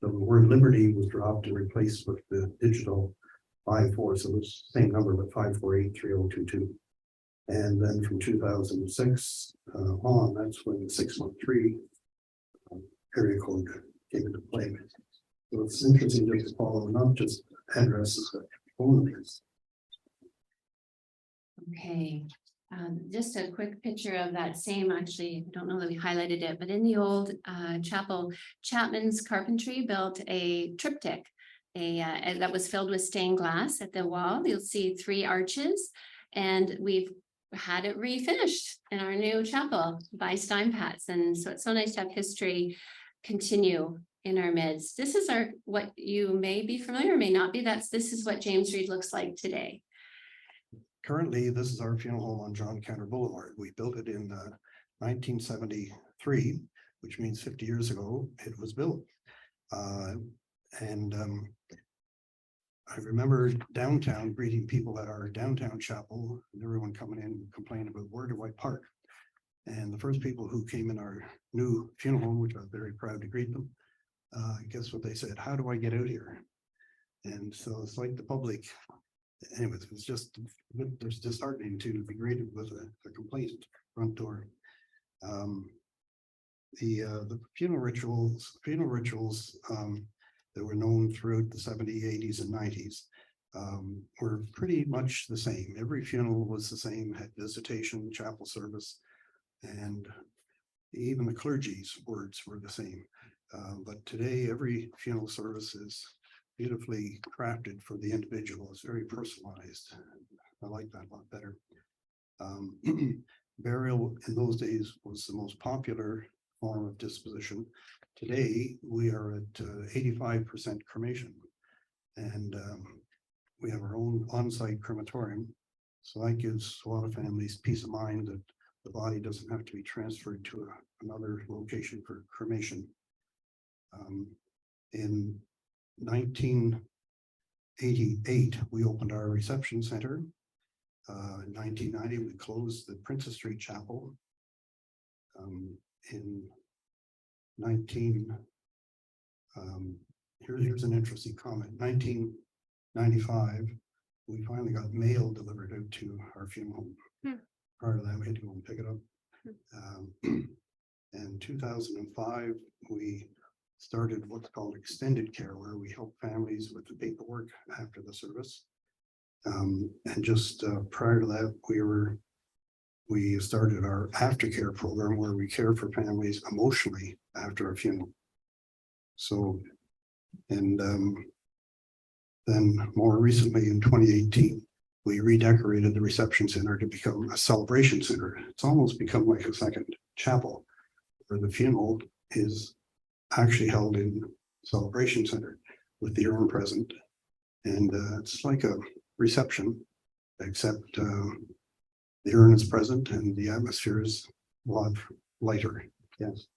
the word Liberty was dropped and replaced with the digital 54. So it was the same number, but 548 3022. And then from 2006 on, that's when the 613 area code came into play. So it's interesting to follow not just addresses, but phone numbers. Okay, just a quick picture of that same, actually, I don't know that we highlighted it, but in the old chapel, Chapman's Carpentry built a triptych, that was filled with stained glass at the wall. You'll see 3 arches, and we've had it refinished in our new chapel by Steinpatz. And so it's so nice to have history continue in our midst. This is what you may be familiar or may not be. This is what James Reed looks like today. Currently, this is our funeral home on John Counter Boulevard. We built it in 1973, which means 50 years ago it was built. I remember downtown greeting people at our downtown chapel, and everyone coming in complaining about where do I park? And the first people who came in our new funeral home, which I was very proud to greet them, guess what they said? How do I get out here? And so it's like the public. Anyways, it was just disheartening to be greeted with a complaint front door. The funeral rituals that were known throughout the 70s, 80s, and 90s were pretty much the same. Every funeral was the same, had visitation, chapel service, and even the clergy's words were the same. But today, every funeral service is beautifully crafted for the individual. It's very personalized. I like that a lot better. Burial in those days was the most popular form of disposition. Today, we are at 85% cremation, and we have our own on-site crematorium. So that gives a lot of families peace of mind that the body doesn't have to be transferred to another location for cremation. In 1988, we opened our reception center. In 1990, we closed the Princess Street Chapel. In Here's an interesting comment. 1995, we finally got mail delivered out to our funeral home. Prior to that, we had to go and pick it up. And 2005, we started what's called extended care, where we help families with the paperwork after the service. And just prior to that, we started our aftercare program where we care for families emotionally after a funeral. So, and then more recently in 2018, we redecorated the reception center to become a celebration center. It's almost become like a second chapel, where the funeral is actually held in celebration center with the urn present. And it's like a reception, except the urn is present and the atmosphere is a lot lighter. Yes.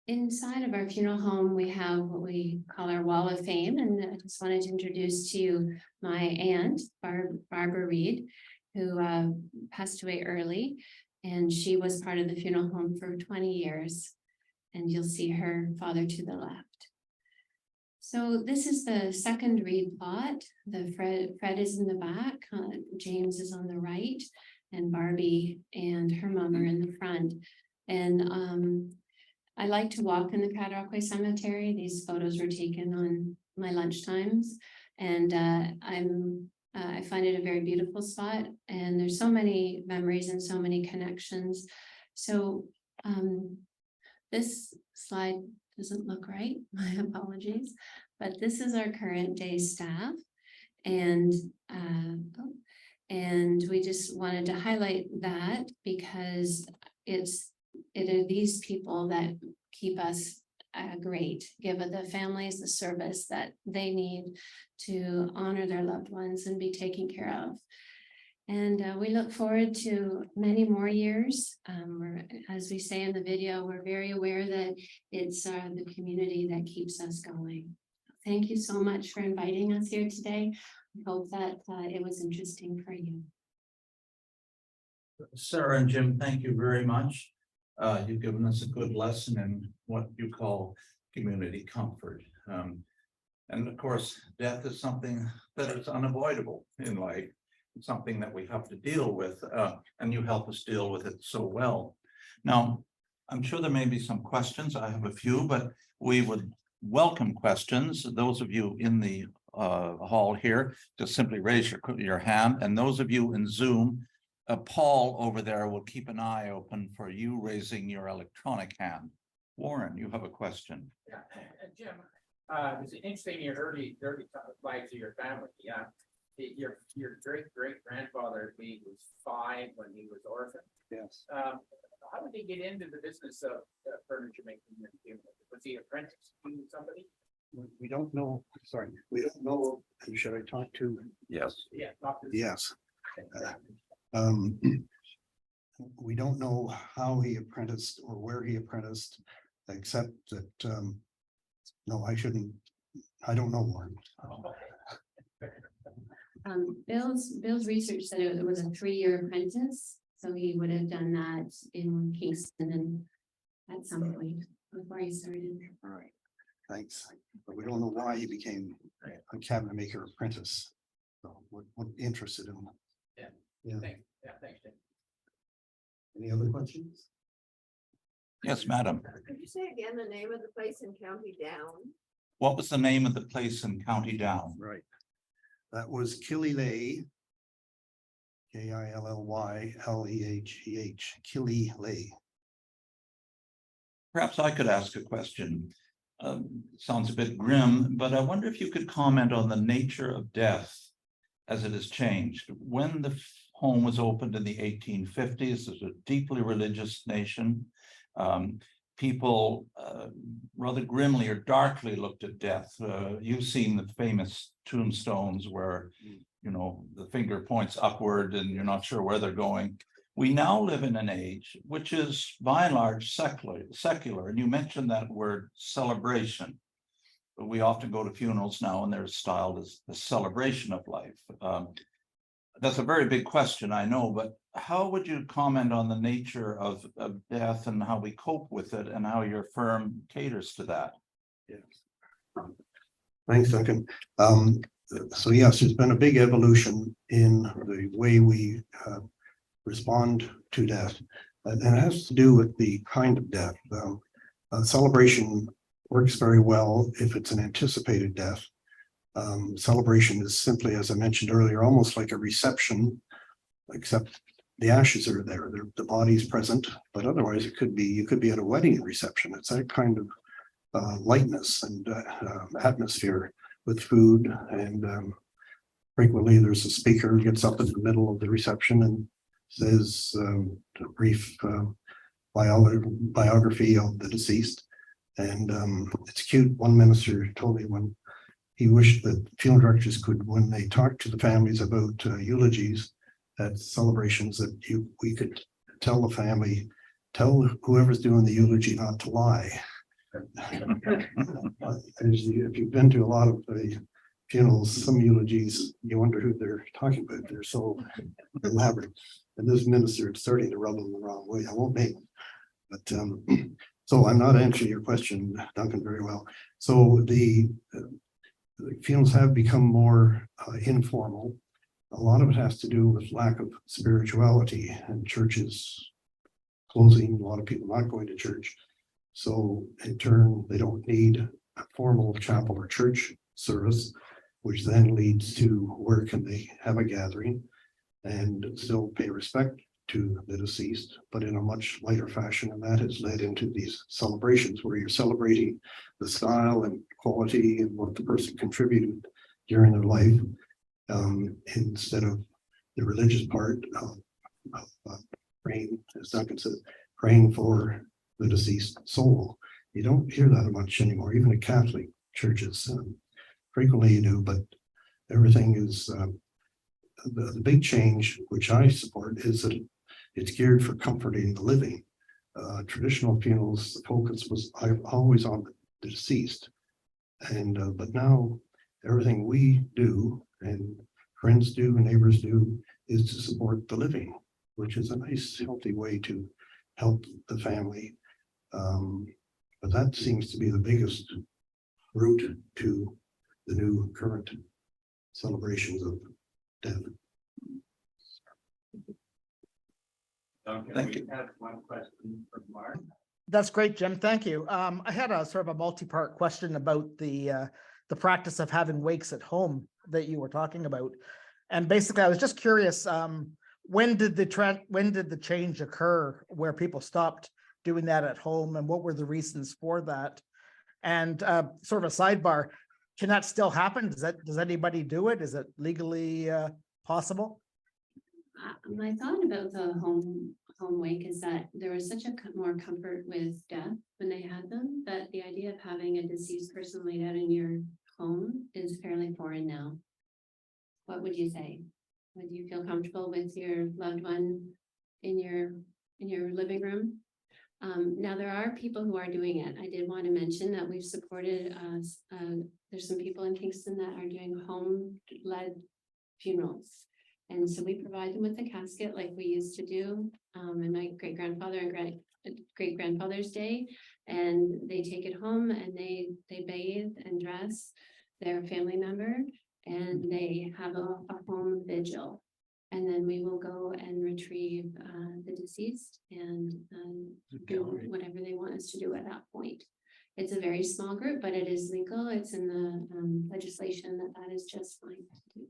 Inside of our funeral home, we have what we call our wall of fame, and I just wanted to introduce to you my aunt, Barbara Reed, who passed away early, and she was part of the funeral home for 20 years, and you'll see her father to the left. So this is the second Reed plot. The Fred is in the back, James is on the right, and Barbie and her mom are in the front. And I like to walk in the Cataraqui Cemetery. These photos were taken on my lunch times, and I find it a very beautiful spot, and there's so many memories and so many connections. So this slide doesn't look right, my apologies, but this is our current day staff, and we just wanted to highlight that because it are these people that keep us great, give the families the service that they need to honor their loved ones and be taken care of. And we look forward to many more years. As we say in the video, we're very aware that it's the community that keeps us going. Thank you so much for inviting us here today. I hope that it was interesting for you. Sarah and Jim, thank you very much. You've given us a good lesson in what you call community comfort. And of course, death is something that is unavoidable in life. It's something that we have to deal with, and you help us deal with it so well. Now, I'm sure there may be some questions. I have a few, but we would welcome questions. Those of you in the hall here, just simply raise your hand. And those of you in Zoom, Paul over there will keep an eye open for you raising your electronic hand. Warren, you have a question. Yeah, Jim, it was interesting in your early lives of your family. Yeah, your great grandfather was 5 when he was orphaned. Yes. How did he get into the business of furniture making? Was he apprenticed to somebody? We don't know. Sorry, we don't know. Should I talk to? Yes. Yeah. Yes. We don't know how he apprenticed or where he apprenticed, except that, no, I shouldn't, I don't know, Warren. Bill's research said it was a 3-year apprentice, so he would have done that in Kingston and at some point before he started. All right, thanks. But we don't know why he became a cabinet maker apprentice. So what interested him? Yeah. Thanks, Jim. Any other questions? Yes, madam. Could you say again the name of the place in County Down? What was the name of the place in County Down? Right. That was Killyleh. Killyleheh. Killyleh. Perhaps I could ask a question. Sounds a bit grim, but I wonder if you could comment on the nature of death as it has changed. When the home was opened in the 1850s, as a deeply religious nation, people rather grimly or darkly looked at death. You've seen the famous tombstones where, you know, the finger points upward and you're not sure where they're going. We now live in an age which is by and large secular, and you mentioned that word celebration. We often go to funerals now and they're styled as the celebration of life. That's a very big question, I know, but how would you comment on the nature of death and how we cope with it and how your firm caters to that? Thanks, Duncan. So yes, there's been a big evolution in the way we respond to death. And it has to do with the kind of death. Celebration works very well if it's an anticipated death. Celebration is simply, as I mentioned earlier, almost like a reception, except the ashes are there, the body's present, but otherwise you could be at a wedding reception. It's that kind of lightness and atmosphere with food, and frequently there's a speaker who gets up in the middle of the reception and says a brief biography of the deceased. And it's cute. One minister told me when he wished that funeral directors could, when they talk to the families about eulogies at celebrations, that we could tell the family, tell whoever's doing the eulogy not to lie. If you've been to a lot of the funerals, some eulogies, you wonder who they're talking about. They're so elaborate. And this minister is starting to rub them the wrong way. I won't name them. But so I'm not answering your question, Duncan, very well. So the funerals have become more informal. A lot of it has to do with lack of spirituality and churches closing, a lot of people not going to church. So in turn, they don't need a formal chapel or church service, which then leads to where can they have a gathering and still pay respect to the deceased, but in a much lighter fashion. And that has led into these celebrations where you're celebrating the style and quality and what the person contributed during their life, instead of the religious part of praying, as Duncan said, praying for the deceased soul. You don't hear that much anymore, even in Catholic churches. Frequently you do, but everything is the big change, which I support, is that it's geared for comforting the living. Traditional funerals, the focus was always on the deceased, and but now everything we do and friends do, neighbors do, is to support the living, which is a nice, healthy way to help the family. But that seems to be the biggest route to the new current celebrations of death. Thank you. We have one question from Mark. That's great, Jim. Thank you. I had a sort of a multi-part question about the practice of having wakes at home that you were talking about. And basically, I was just curious, when did the change occur where people stopped doing that at home, and what were the reasons for that? And sort of a sidebar, can that still happen? Does anybody do it? Is it legally possible? My thought about the home wake is that there was such a more comfort with death when they had them, that the idea of having a deceased person laid out in your home is fairly foreign now. What would you say? Would you feel comfortable with your loved one in your living room? Now there are people who are doing it. I did want to mention that we've supported there's some people in Kingston that are doing home-led funerals. And so we provide them with a casket like we used to do in my great-grandfather and great-grandfather's day. And they take it home and they bathe and dress their family member, and they have a home vigil. And then we will go and retrieve the deceased and do whatever they want us to do at that point. It's a very small group, but it is legal. It's in the legislation that is just fine to do.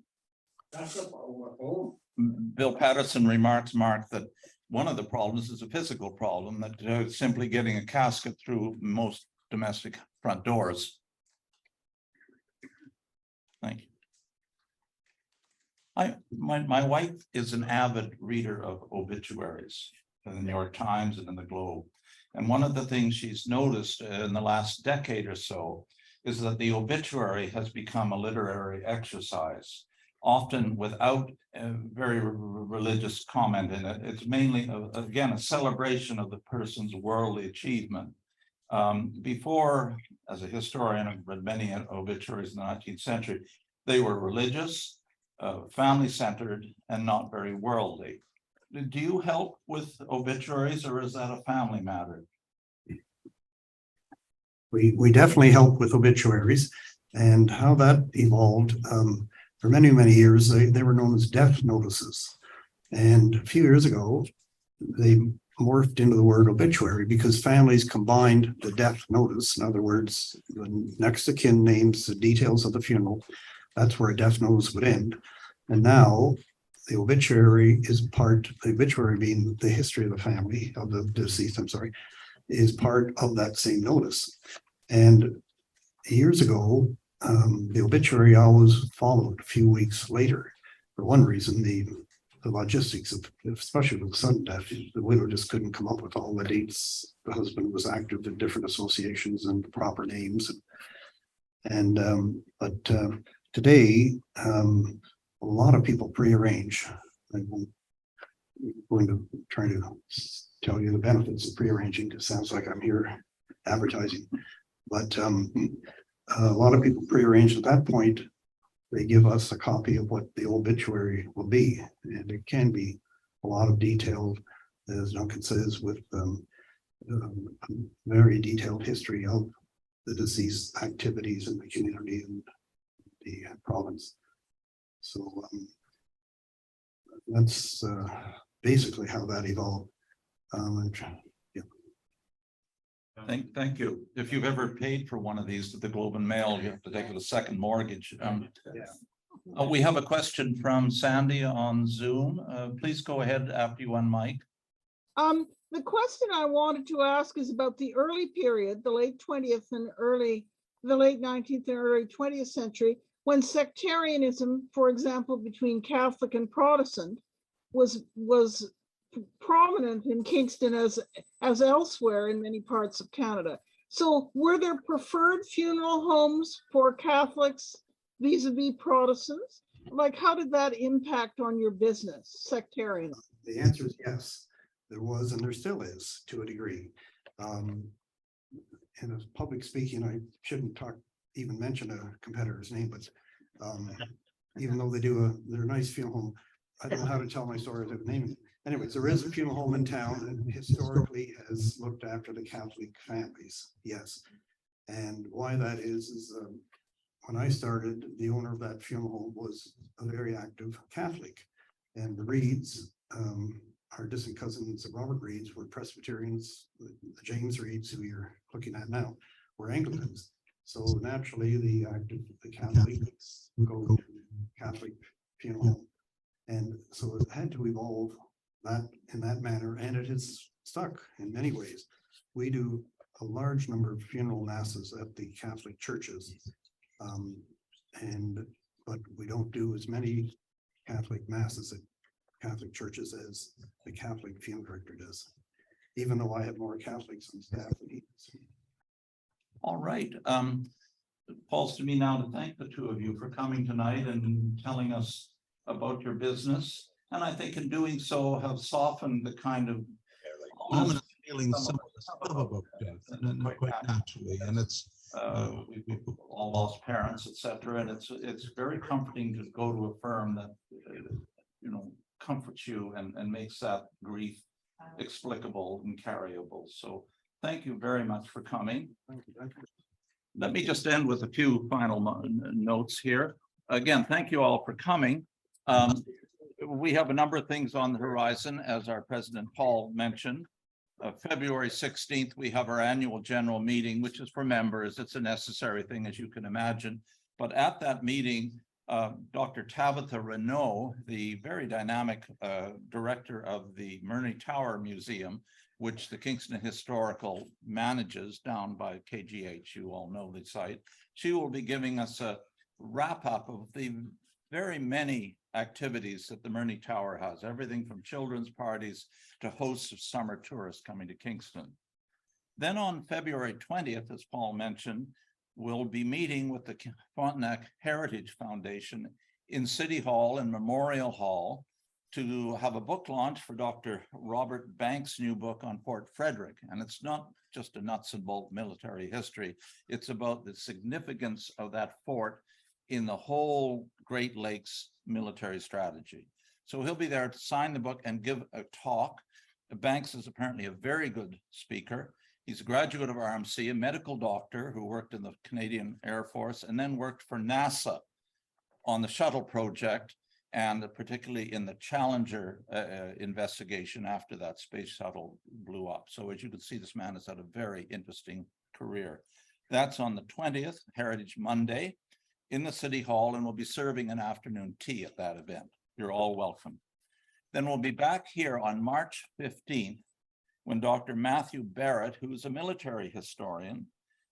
Bill Patterson remarks, Mark, that one of the problems is a physical problem, that simply getting a casket through most domestic front doors. Thank you. My wife is an avid reader of obituaries in the New York Times and in the Globe. And one of the things she's noticed in the last decade or so is that the obituary has become a literary exercise, often without a very religious comment in it. It's mainly, again, a celebration of the person's worldly achievement. Before, as a historian, I've read many obituaries in the 19th century, they were religious, family-centered, and not very worldly. Do you help with obituaries, or is that a family matter? we definitely help with obituaries, and how that evolved. For many, many years, they were known as death notices. And a few years ago, they morphed into the word obituary because families combined the death notice. In other words, the next of kin names the details of the funeral. That's where a death notice would end. And now the obituary being the history of the family of the deceased, is part of that same notice. And years ago, the obituary always followed a few weeks later. For one reason, the logistics of, especially with sudden death, the widow just couldn't come up with all the dates. The husband was active in different associations and proper names. But today, a lot of people prearrange. I'm going to try to tell you the benefits of prearranging. It sounds like I'm here advertising, but a lot of people prearrange at that point. They give us a copy of what the obituary will be, and it can be a lot of detail, as Duncan says, with very detailed history of the deceased activities in the community and the province. So that's basically how that evolved. Thank you. If you've ever paid for one of these to the Globe and Mail, you have to take it a second mortgage. We have a question from Sandy on Zoom. Please go ahead after you unmic. The question I wanted to ask is about the early period, the late 20th and the late 19th and early 20th century, when sectarianism, for example, between Catholic and Protestant, was prominent in Kingston as elsewhere in many parts of Canada. So were there preferred funeral homes for Catholics vis-a-vis Protestants? Like, how did that impact on your business, sectarianism? The answer is yes. There was, and there still is, to a degree. In a public speaking, I shouldn't even mention a competitor's name, but even though they're a nice funeral home, I don't know how to tell my story without naming it. Anyways, there is a funeral home in town that historically has looked after the Catholic families. Yes. And why that is when I started, the owner of that funeral home was a very active Catholic, and the Reeds, our distant cousins of Robert Reeds, were Presbyterians. The James Reeds, who you're looking at now, were Anglicans. So naturally, the Catholics go to Catholic funeral home. And so it had to evolve that in that manner, and it has stuck in many ways. We do a large number of funeral masses at the Catholic churches, but we don't do as many Catholic masses at Catholic churches as the Catholic funeral director does, even though I have more Catholics on staff than he does. All right. Falls to me now to thank the two of you for coming tonight and telling us about your business. And I think in doing so have softened the kind of ominous feeling some of the stuff about death, and quite naturally. And it's we've all lost parents, etc. And it's very comforting to go to a firm that comforts you and makes that grief explicable and carryable. So thank you very much for coming. Thank you. Let me just end with a few final notes here. Again, thank you all for coming. We have a number of things on the horizon, as our President Paul mentioned. February 16th, we have our annual general meeting, which is for members. It's a necessary thing, as you can imagine. But at that meeting, Dr. Tabitha Renaud, the very dynamic director of the Murney Tower Museum, which the Kingston Historical manages down by KGH, you all know the site, she will be giving us a wrap-up of the very many activities that the Murney Tower has, everything from children's parties to hosts of summer tourists coming to Kingston. Then on February 20th, as Paul mentioned, we'll be meeting with the Frontenac Heritage Foundation in City Hall and Memorial Hall to have a book launch for Dr. Robert Banks' new book on Fort Frederick. And it's not just a nuts and bolt military history. It's about the significance of that fort in the whole Great Lakes military strategy. So he'll be there to sign the book and give a talk. Banks is apparently a very good speaker. He's a graduate of RMC, a medical doctor who worked in the Canadian Air Force and then worked for NASA on the shuttle project, and particularly in the Challenger investigation after that space shuttle blew up. So as you can see, this man has had a very interesting career. That's on the 20th, Heritage Monday, in the City Hall, and we'll be serving an afternoon tea at that event. You're all welcome. Then we'll be back here on March 15th, when Dr. Matthew Barrett, who's a military historian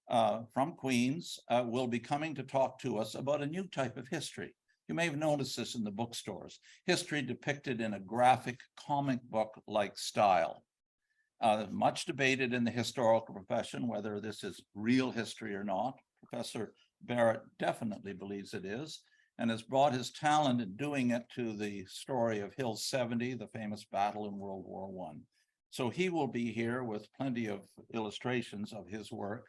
from Queens, will be coming to talk to us about a new type of history. You may have noticed this in the bookstores, history depicted in a graphic comic book-like style. Much debated in the historical profession whether this is real history or not. Professor Barrett definitely believes it is, and has brought his talent in doing it to the story of Hill 70, the famous battle in World War I. So he will be here with plenty of illustrations of his work.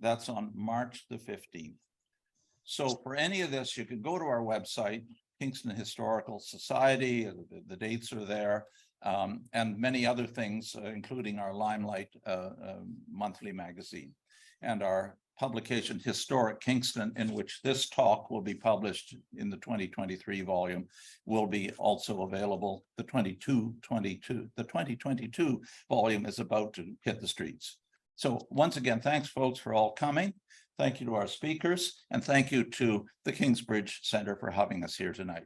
That's on March the 15th. So for any of this, you can go to our website, Kingston Historical Society, the dates are there, and many other things, including our Limelight monthly magazine and our publication Historic Kingston, in which this talk will be published in the 2023 volume, will be also available. The 2022 volume is about to hit the streets. So once again, thanks folks for all coming. Thank you to our speakers, and thank you to the Kingsbridge Center for having us here tonight.